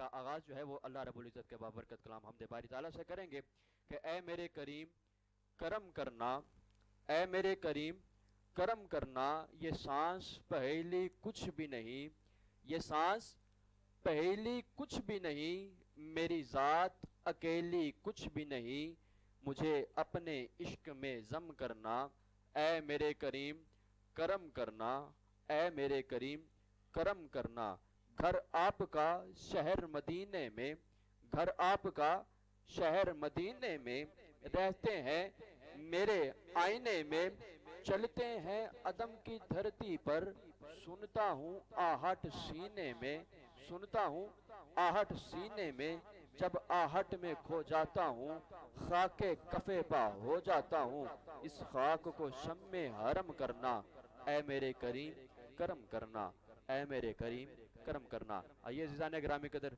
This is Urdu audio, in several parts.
کا آغاز جو ہے وہ اللہ رب العزت کے بابرکت کلام حمد باری تعالیٰ سے کریں گے کہ اے میرے کریم کرم کرنا، اے میرے کریم کرم کرنا، یہ سانس پہیلی کچھ بھی نہیں، یہ سانس پہیلی کچھ بھی نہیں، میری ذات اکیلی کچھ بھی نہیں، مجھے اپنے عشق میں ضم کرنا، اے میرے کریم کرم کرنا، اے میرے کریم کرم کرنا۔ گھر آپ کا شہر مدینے میں، گھر آپ کا شہر مدینے میں، رہتے ہیں میرے آئینے میں، چلتے ہیں عدم کی دھرتی پر، سنتا ہوں آہٹ سینے میں، سنتا ہوں آہٹ سینے میں، جب آہٹ میں کھو جاتا ہوں خاک کفے پا ہو جاتا ہوں، اس خاک کو شمع حرم کرنا، اے میرے کریم کرم کرنا، اے میرے کریم کرم کرنا۔ آئیے عزیزان گرامی قدر،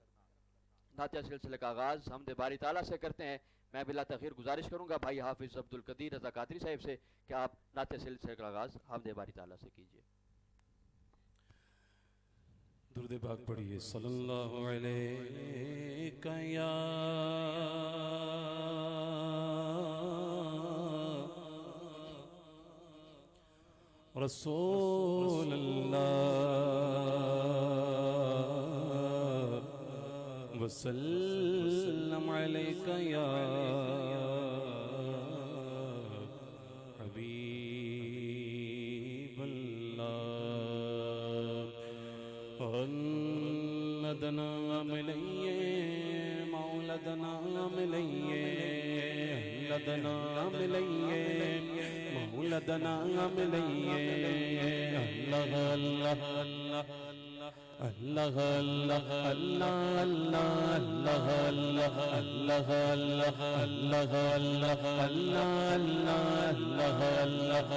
نعتیہ سلسلے کا آغاز حمد باری تعالیٰ سے کرتے ہیں۔ میں بلا تاخیر گزارش کروں گا بھائی حافظ عبدالقدیر رضا قادری صاحب سے کہ آپ نعتیہ سلسلے کا آغاز حمد باری تعالیٰ سے کیجئے۔ درود پاک پڑھیے۔ صلی اللہ علیہ یا رسول اللہ وسلم علیک یا حبیب اللہ۔ مولدنا ملیے، مولدنا ملیے، مولدنا ملیے، مولدنا ملیے، اللہ اللہ اللہ اللہ اللہ اللہ اللہ اللہ اللہ اللہ اللہ اللہ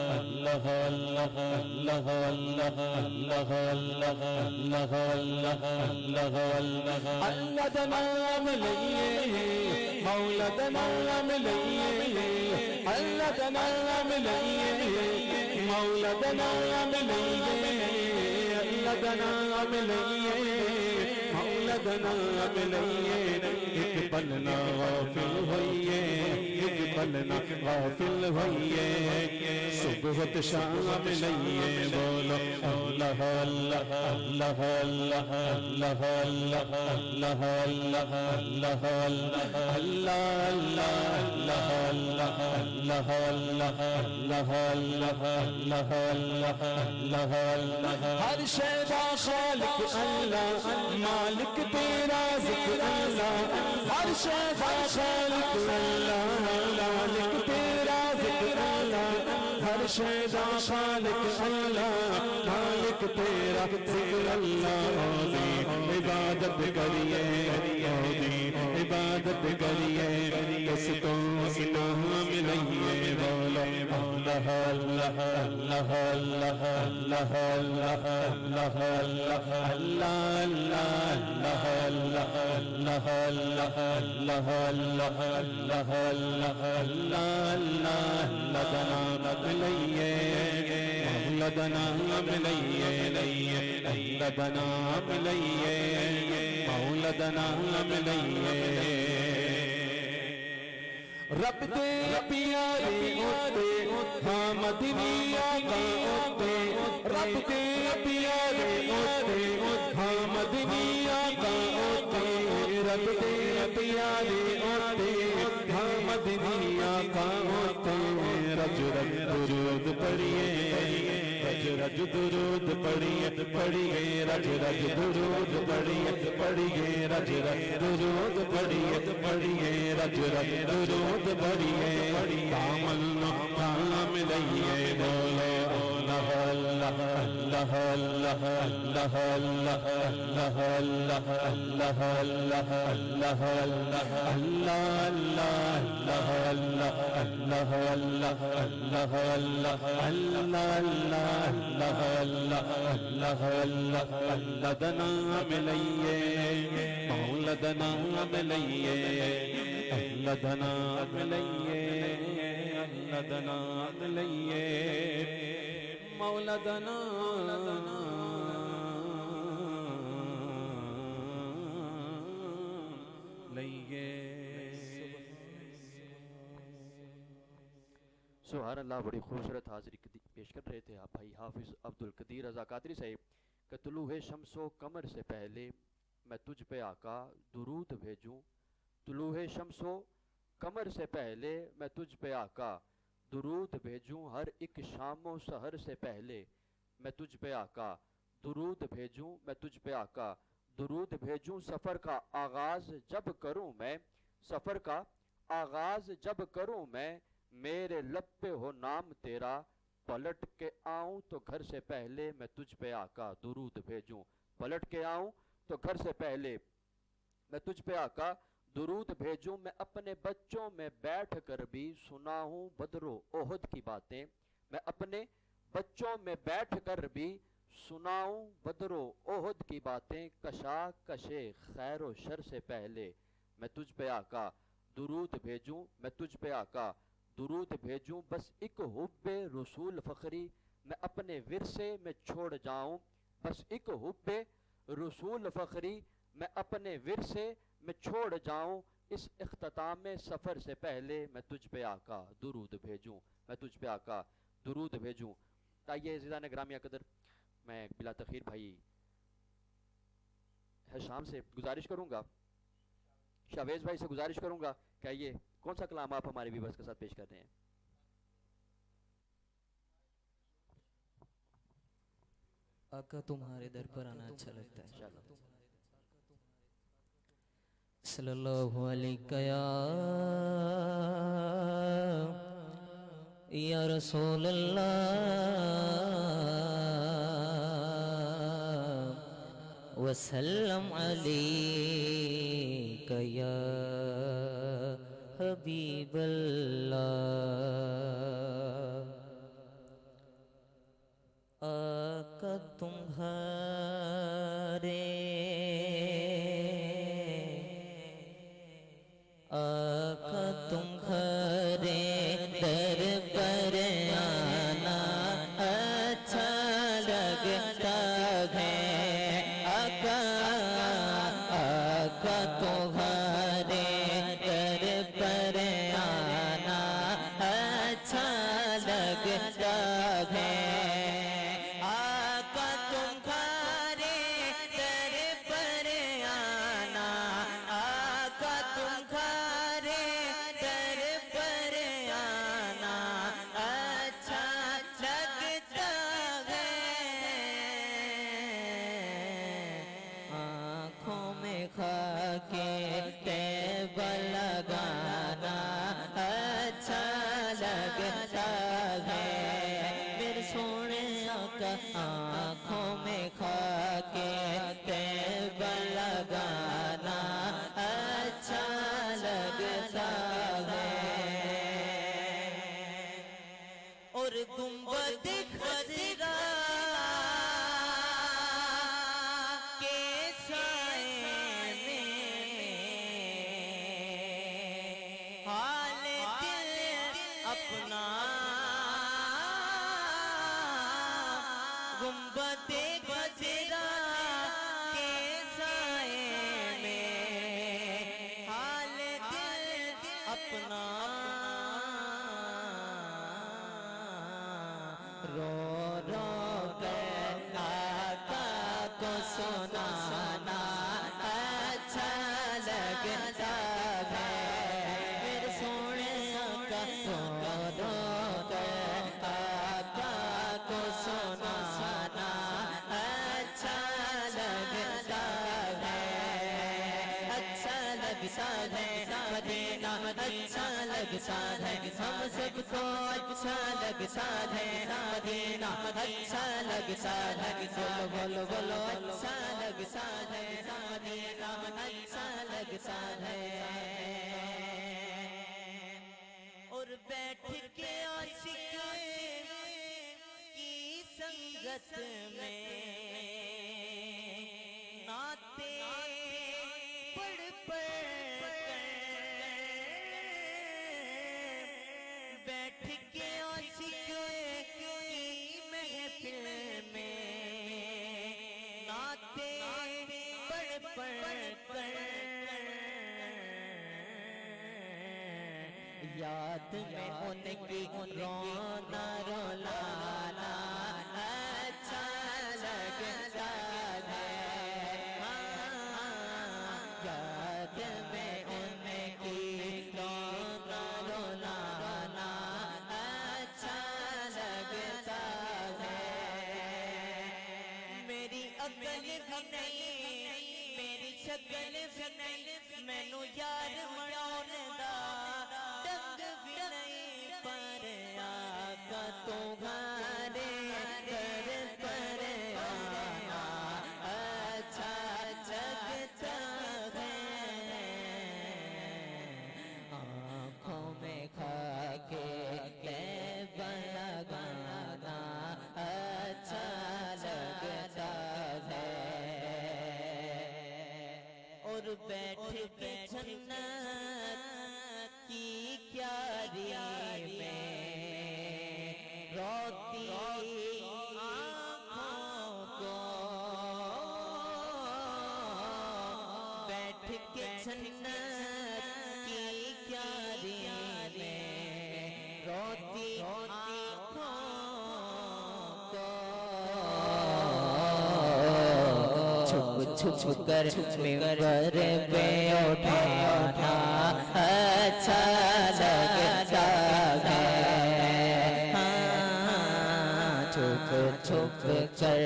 مولدنا ملیے، ایک پلنا غافل ہوئیے، ایک پلنا غافل ہوئیے، صبح شام ملیے، بولو اللہ اللہ اللہ اللہ اللہ اللہ اللہ اللہ اللہ اللہ اللہ اللہ اللہ اللہ۔ ہر شیدا خالق اللہ، مالک تیرا ذکر اللہ، ہر شیدا خالق اللہ، مالک تیرا ذکر اللہ، ہر شیدا خالق اللہ، مالک تیرا ذکر اللہ۔ عبادت کریے، عبادت کریے، اس کو انعام ملیے، بولو اللہ اللہ اللہ اللہ اللہ اللہ اللہ اللہ مولدنا ملیے، مولدنا ملیے، مولدنا ملیے، رب دے پیارے ہوتے ہاں مدنی آقا ہوتے، رب دے پیارے ہوتے ہاں مدنی آقا ہوتے، رب دے پیارے ہوتے ہاں مدنی آقا ہوتے، رج رج درود پڑھیے، رج رج درود پڑھیے، پڑھیے رج رج درود پڑھیے، پڑھیے رج رج درود پڑھیے، پڑھیے رج رج درود پڑھیے، کامل کام لئیے، بولو اللہ اللہ اللہ اللہ اللہ اللہ اللہ اللہ اللہ اللہ اللہ اللہ اللہ اللہ اللہ اللہ مولدنا ملیے، مولدنا ملیے، مولدنا ملیے، مولدنا ملیے، مولدنا لئیے سبحان اللہ. بڑی خوبصورت حاضری پیش کر رہے تھے آپ بھائی حافظ عبد القدیر رضا قادری صاحب کہ طلوع شمس و قمر سے پہلے میں تجھ پہ آقا درود بھیجوں. طلوع شمس و قمر سے پہلے میں تجھ پہ آقا درود بھیجوں. ہر ایک شام و سحر سے پہلے میں تجھ پہ آقا درود بھیجوں. میں تجھ پہ آقا درود بھیجوں. سفر کا آغاز جب کروں میں سفر کا آغاز جب کروں میں میرے لب پہ ہو نام تیرا. پلٹ کے آؤں تو گھر سے پہلے میں تجھ پہ آقا درود بھیجوں. پلٹ کے آؤں تو گھر سے پہلے میں تجھ پہ آقا درود بھیجوں. میں اپنے بچوں میں بیٹھ کر بھی سنا ہوں بدر و احد کی باتیں. میں اپنے بچوں میں بیٹھ کر بھی سناؤں بدر و احد کی باتیں. کشا کشے خیر و شر سے پہلے میں تجھ پہ آقا درود بھیجوں. میں تجھ پہ آقا درود بھیجوں. بس ایک حب رسول فخری میں اپنے ورثے میں چھوڑ جاؤں. بس ایک حب رسول فخری میں اپنے ورثے میں چھوڑ جاؤں. اس اختتام سفر سے پہلے میں تجھ پہ آقا درود بھیجوں. میں تجھ پہ آقا درود بھیجوں. آئیے عزیزان گرامیہ قدر میں بلا تاخیر بھائی شام سے گزارش کروں گا شاویز بھائی سے گزارش کروں گا کہ یہ کون سا کلام آپ ہمارے ویورز کے ساتھ پیش کر رہے ہیں. آقا تمہارے در پر آنا اچھا لگتا ہے. انشاءاللہ. صلی اللہ علیہ یا رسول اللہ وسلم علیک یا حبیب اللہ. آقا تمہارے آقا تمہارے در پر آنا اچھا لگتا ہے. آقا آقا تمہارے در پر آنا اچھا لگتا ہے. آقا تمہارے در پر آنا آقا تمہارے در پر آنا اچھا لگتا ہے. آنکھوں میں خاکے طیبہ لگانا اچھا لگتا ہے. میرے سونے آقا آنکھوں میں خاکے طیبہ لگانا اچھا لگتا ہے. اور گنبد خضرا کے سائے میں حال دل اپنا گنبد خضرا کے سائے میں حال دل اپنا رو رو کر آقا کو سنانا اچھا لگتا ہے. میرے سونے آقا رو رو کر آقا کو سنانا اچھا لگتا ہے. اچھا لگتا ہے مدینہ اچھا لگتا ہے. ہم سب کو اچھا لگتا ہے مدینہ اچھا لگتا ہے. بولو بولو بولو اچھا لگتا ہے مدینہ اچھا لگتا ہے. اور بیٹھ کے عاشق کی سنگت میں نعتیں پڑھ پڑھ کر بیٹھ کے عاشق کی محفل میں نعتیں پڑھ پڑھ کر یاد میں ان کی رونا رولانا اچھا لگتا ہے یاد میں ان کی رونا رولانا اچھا لگتا ہے میری عقل بھی نہیں میری شکل بھی نہیں مینوں یار مناوندا ڈنگ بھی نہیں پر آقا تمہارے در پر آنا اچھا لگتا ہے آنکھوں میں خاکے طیبہ لگانا اچھا لگتا ہے اور بیٹھ کے جنت کی کیاری میں روتی آنکھوں کو بیٹھ کے جنت کی کیاری میں روتی آنکھوں کو چھپ چھپ کر ممبر پہ اٹھانا اچھا لگتا ہے چھپ چھپ کر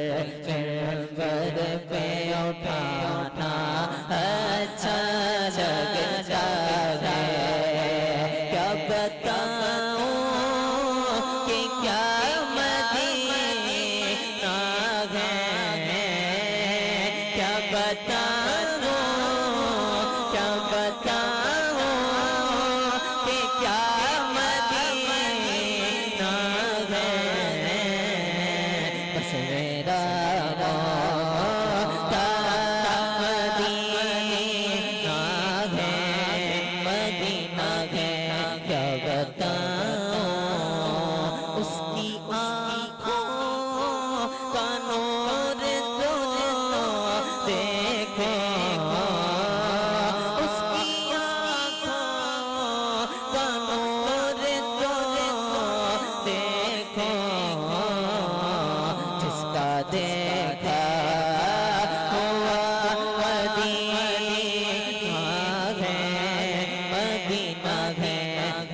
ممبر پہ اٹھانا اچھا لگتا ہے کیا بتاؤں کہ کیا مدینہ ہے کیا بتاؤں کیا بتاؤں کہ کیا مدینہ ہے بس میرا مولا مدینہ ہے مدینہ ہے کیا بتاؤں اس کی آنکھوں کا نور تو دیکھو اس کی آنکھوں کا نور تو دیکھو جس کا دیکھا ہوا مدینہ ہے مدینہ ہے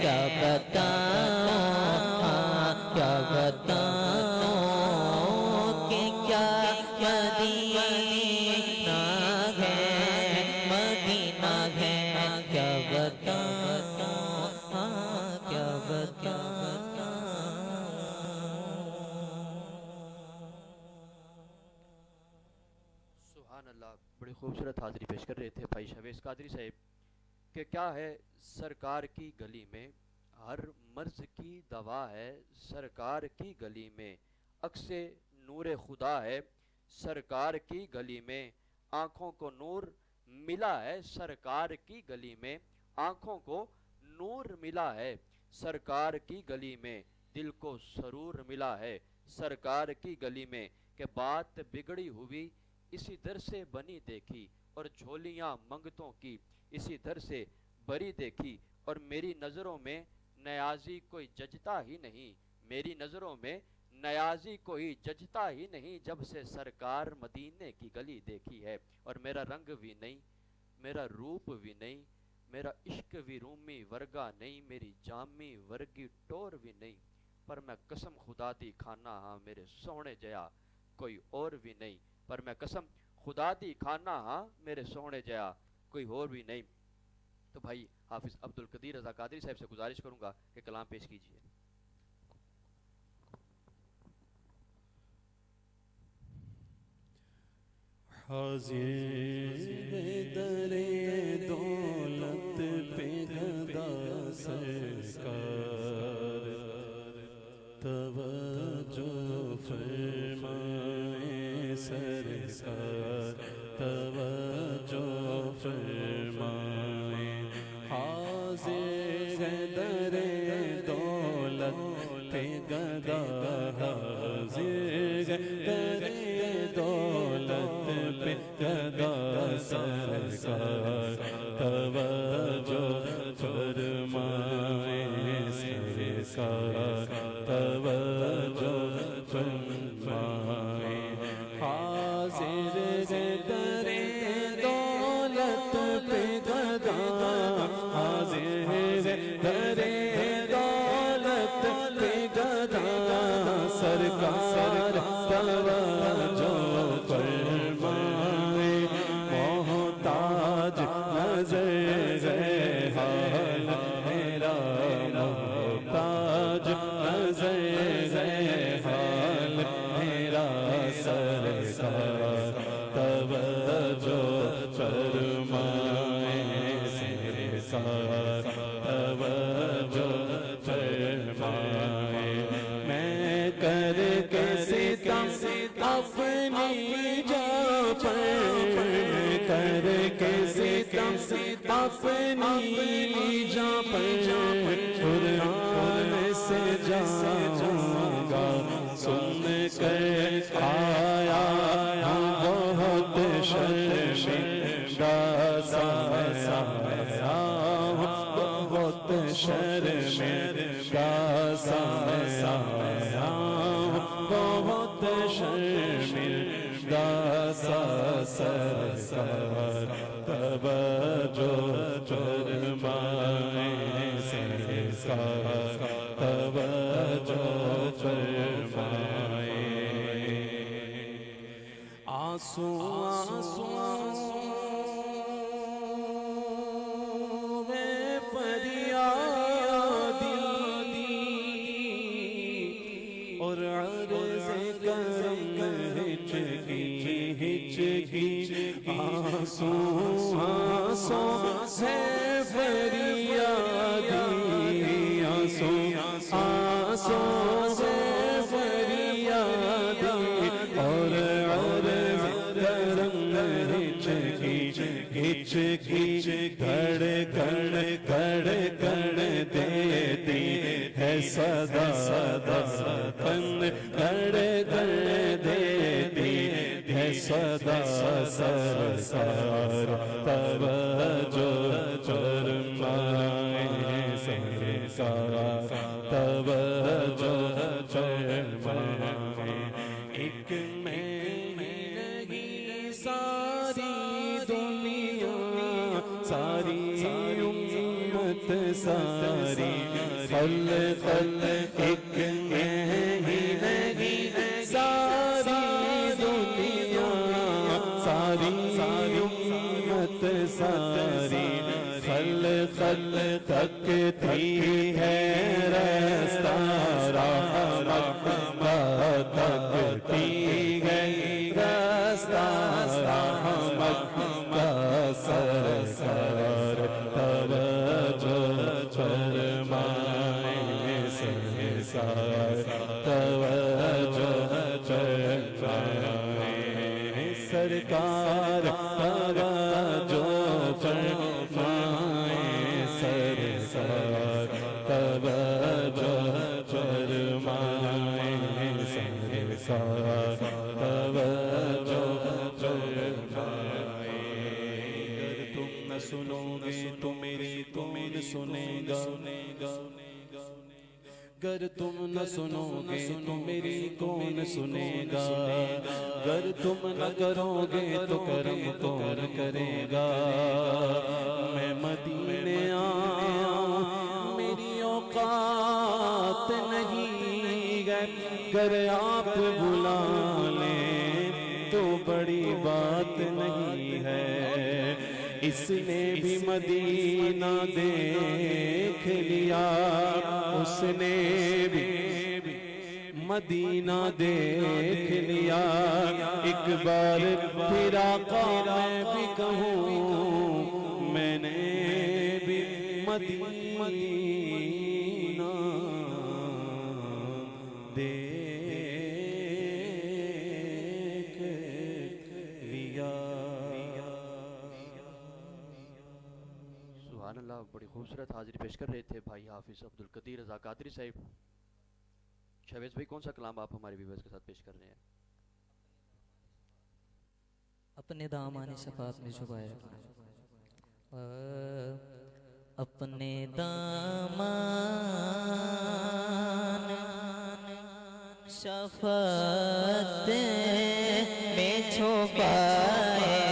کیا بتاؤں کیا بتاؤں کہ کیا مدینہ ہے مدینہ ہے کیا بتاؤں کیا بتاؤں سبحان اللہ بڑی خوبصورت حاضری پیش کر رہے تھے بھائی شویس قادری صاحب کہ کیا ہے سرکار کی گلی میں ہر مرض کی دوا ہے سرکار کی گلی میں عکس نور خدا ہے سرکار کی گلی میں آنکھوں کو نور ملا ہے سرکار کی گلی میں آنکھوں کو نور ملا ہے سرکار کی گلی میں دل کو سرور ملا ہے سرکار کی گلی میں کہ بات بگڑی ہوئی اسی در سے بنی دیکھی اور جھولیاں منگتوں کی اسی در سے بری دیکھی اور میری نظروں میں نیازی کوئی ججتا ہی نہیں میری نظروں میں نیازی کوئی ججتا ہی نہیں جب سے سرکار مدینے کی گلی دیکھی ہے اور میرا رنگ بھی نہیں میرا روپ بھی نہیں میرا عشق بھی رومی ورگا نہیں میری جامی ورگی ٹور بھی نہیں پر میں قسم خدا دی کھانا ہاں میرے سونے جیا کوئی اور بھی نہیں پر میں قسم خدا دی کھانا ہاں میرے سونے جیا کوئی اور بھی نہیں تو بھائی حافظ عبدالقدیر رضا قادری صاحب سے گزارش کروں گا کہ کلام پیش کیجیے حاضر در دولت پہ گدا سرکار توجہ فرمائے سرکار توجہ فرمائے حاضر در دولت پہ گدا حاضر در دولت پہ گدا سرکار توجہ فرمائے نظر ہے حال میرا محتاج نظر ہے حال میرا سرکار توجہ فرمائے سرکار توجہ فرمائے میں کر کے ستم اپنی جا پر کر کے ستم اپنی جا پر قرآن سے جاؤں گا سن کر آیا بہت شرمندہ سا بہت شرمندہ سا بہت شرمندہ سا سرکار توجہ فرمائے سرکار توجہ فرمائے آنسو میں فریاد اور عرض کرم ہچکی آنسو ہے فریاد آنسو ہے فریاد اور عرض کرم ہچکی گھڑ دیتی ہے صدا پن گھڑ دیتی ہے صدا سرکار توجہ فرمائے سرکار توجہ فرمائے ایک میں نہیں ساری دنیا ساری امت ساری خلق ایک میں ہی نہیں ساری دنیا ساری امت ساری خلق تکتی ہے رستہ رحمت کا تکتی ہے رستہ رحمت کا سرکار توجہ فرمائے سرکار توجہ فرمائے سرکار توجہ فرمائے سرکار توجہ فرمائے سرکار توجہ فرمائے اگر تم نہ سنو گے تو میری کون سنے گا گر تم نہ سنو گے تو میری کون سنے گا گر تم نہ کرو گے تو کرم کون کرے گا میں مدینے آؤں میری اوقات نہیں گر آپ بلا لیں تو بڑی بات نہیں ہے اس نے بھی مدینہ دیکھ لیا اس نے بھی مدینہ دیکھ لیا ایک بار پھر آقا میں بھی کہوں میں نے بھی مدینہ دیکھ لیا سبحان اللہ بڑی خوبصورت حاضری پیش کر رہے تھے بھائی حافظ عبدالقدیر رضا قادری صاحب شہباز بھائی کون سا کلام آپ ہمارے ویورز کے ساتھ پیش کر رہے ہیں اپنے دامان شفاعت میں چھپائے اپنے دامان شفاعت میں چھپائے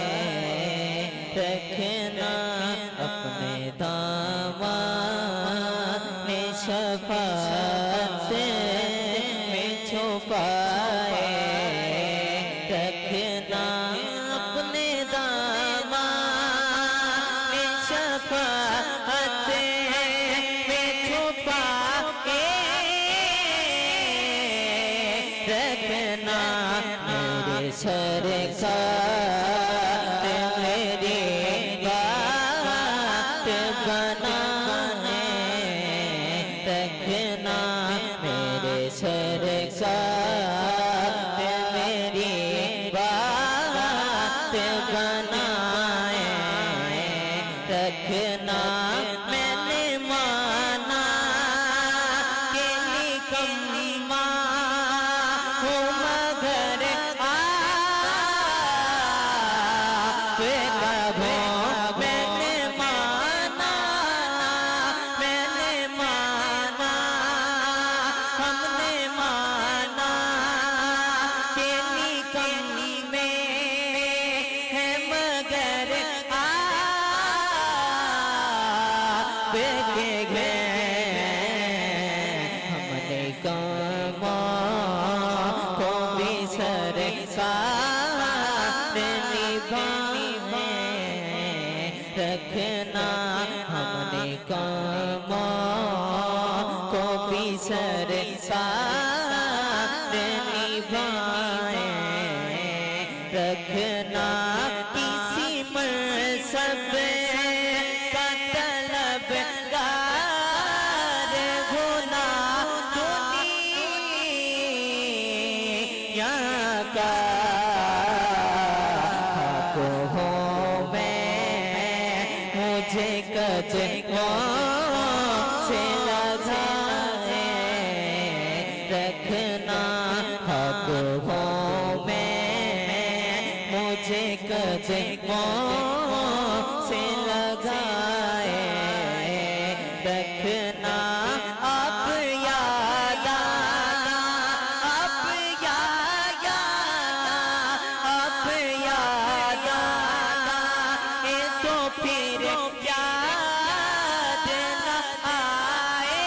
رکھنا اپنے دامان شفاعت میں چھپائے رکھنا اپنے دامان شفاعت میں چھپا کے رکھنا میرے سرکار میری بات بنانے رکھنا میرے سرکار میری بات بنائے رکھنا میں نے مانا کہ نکما ہوں مگر آپ کا ہوں میں نے مانا ہم نے مانا کہ نکمے ہیں مگر آپ کے گئے ہم نے کاموں کو بھی سرکار نبھانے رکھنا ہم نے کاموں کو بھی سرکار نبھانے رکھنا کسی منصب کا طلبگار ہونا دنیا کا حق ہوں میں مجھے قدموں سے لگائے رکھنا حق ہوں میں مجھے قدموں سے لگائے رکھنا آپ یاد آنا آپ یاد آنا آپ یاد آنا تو پھر یاد نہ آئے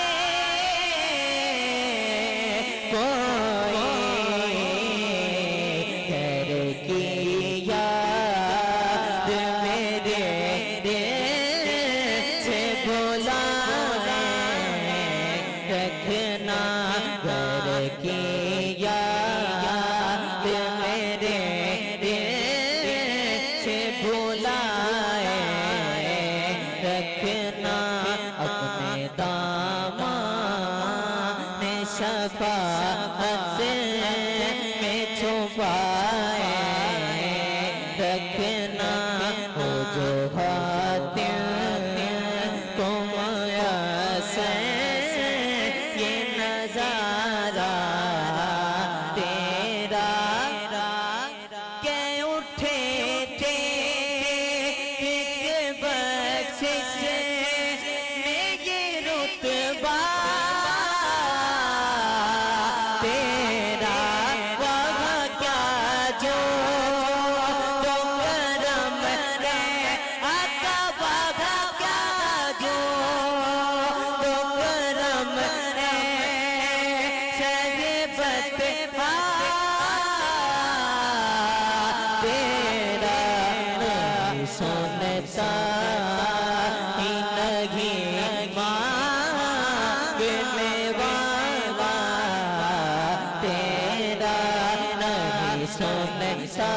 کوئی گھر کی یاد میرے دل سے بلائے رکھنا گھر کی یاد میرے دل سے بلائے رکھنا اپنے دامان شفاعت میں چھپائے رکھنا وہ جو خاطر کو میسر یہ نظارہ تیرا کہ اٹھے تھے ایک بخشش میں یہ رتبہ تیرا وہاں کیا جو کرم ہے آقا وہاں کیا جو کرم ہے شہبت تیرا نہیں سنتا ہی نہیں مانگنے والا تیرا نہیں سنتا